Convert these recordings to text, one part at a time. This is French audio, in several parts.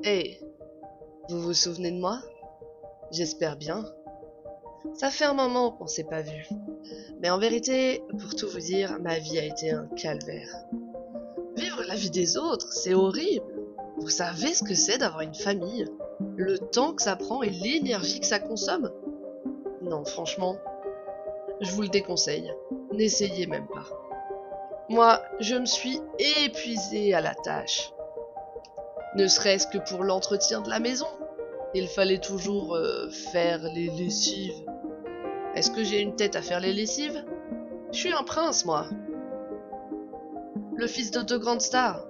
Hey, vous vous souvenez de moi? J'espère bien. Ça fait un moment qu'on s'est pas vu. Mais en vérité, pour tout vous dire, ma vie a été un calvaire. Vivre la vie des autres, c'est horrible. Vous savez ce que c'est d'avoir une famille? Le temps que ça prend et l'énergie que ça consomme? Non, franchement, je vous le déconseille. N'essayez même pas. Moi, je me suis épuisée à la tâche. Ne serait-ce que pour l'entretien de la maison. Il fallait toujours faire les lessives. Est-ce que j'ai une tête à faire les lessives? Je suis un prince, moi. Le fils de deux grandes stars.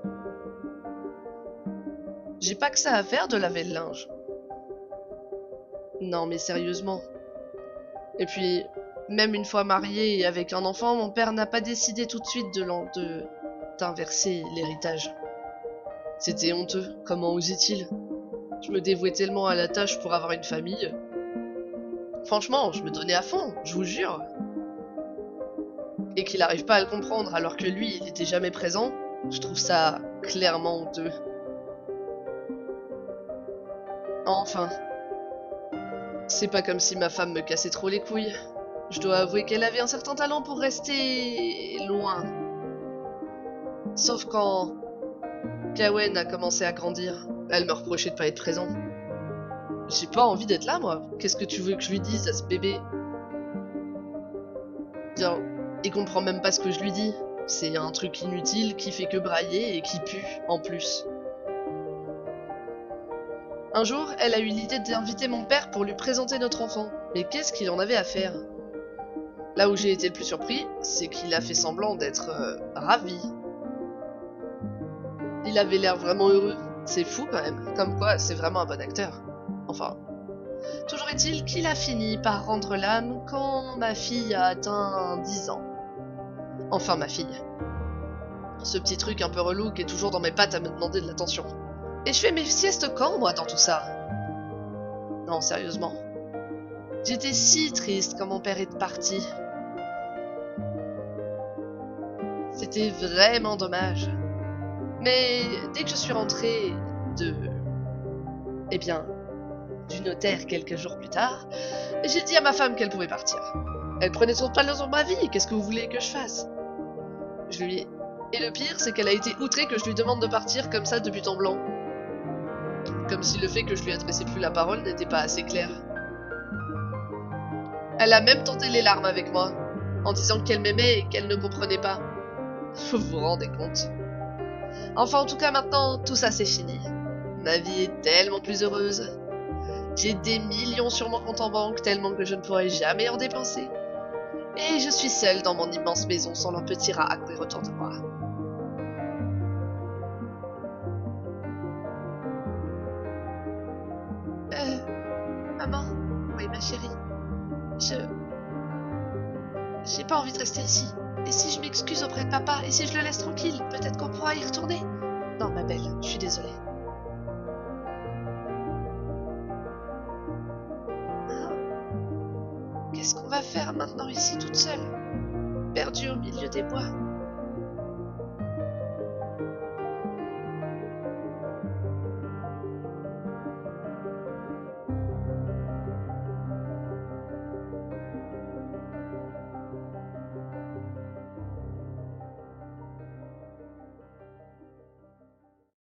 J'ai pas que ça à faire de laver le linge. Non, mais sérieusement. Et puis, même une fois marié et avec un enfant, mon père n'a pas décidé tout de suite d'inverser l'héritage. C'était honteux. Comment osait-il? Je me dévouais tellement à la tâche pour avoir une famille. Franchement, je me donnais à fond, je vous jure. Et qu'il n'arrive pas à le comprendre alors que lui, il n'était jamais présent, je trouve ça clairement honteux. Enfin, c'est pas comme si ma femme me cassait trop les couilles. Je dois avouer qu'elle avait un certain talent pour rester loin. Sauf quand Kawen a commencé à grandir, elle me reprochait de pas être présent. J'ai pas envie d'être là, moi. Qu'est-ce que tu veux que je lui dise à ce bébé? Tiens, il comprend même pas ce que je lui dis. C'est un truc inutile qui fait que brailler et qui pue, en plus. Un jour, elle a eu l'idée d'inviter mon père pour lui présenter notre enfant. Mais qu'est-ce qu'il en avait à faire? Là où j'ai été le plus surpris, c'est qu'il a fait semblant d'être ravi. Il avait l'air vraiment heureux. C'est fou quand même, comme quoi c'est vraiment un bon acteur. Enfin, toujours est-il qu'il a fini par rendre l'âme quand ma fille a atteint 10 ans. Enfin ma fille. Ce petit truc un peu relou qui est toujours dans mes pattes à me demander de l'attention. Et je fais mes siestes quand, moi, dans tout ça? Non, sérieusement. J'étais si triste quand mon père est parti. C'était vraiment dommage. Mais dès que je suis rentrée de... Eh bien, du notaire quelques jours plus tard, j'ai dit à ma femme qu'elle pouvait partir. Elle prenait son pas dans ma vie, qu'est-ce que vous voulez que je fasse? Je lui ai... Et le pire, c'est qu'elle a été outrée que je lui demande de partir comme ça de but en blanc. Comme si le fait que je lui adressais plus la parole n'était pas assez clair. Elle a même tenté les larmes avec moi, en disant qu'elle m'aimait et qu'elle ne comprenait pas. Vous vous rendez compte? Enfin, en tout cas, maintenant, tout ça c'est fini. Ma vie est tellement plus heureuse. J'ai des millions sur mon compte en banque, tellement que je ne pourrai jamais en dépenser. Et je suis seule dans mon immense maison sans leur petit rat à courir autour de moi. Maman? Oui, ma chérie. Je... J'ai pas envie de rester ici. Et si je m'excuse auprès de papa? Et si je le laisse tranquille? Peut-être qu'on pourra y retourner? Non, ma belle, je suis désolée. Ah, qu'est-ce qu'on va faire maintenant ici toute seule? Perdue au milieu des bois?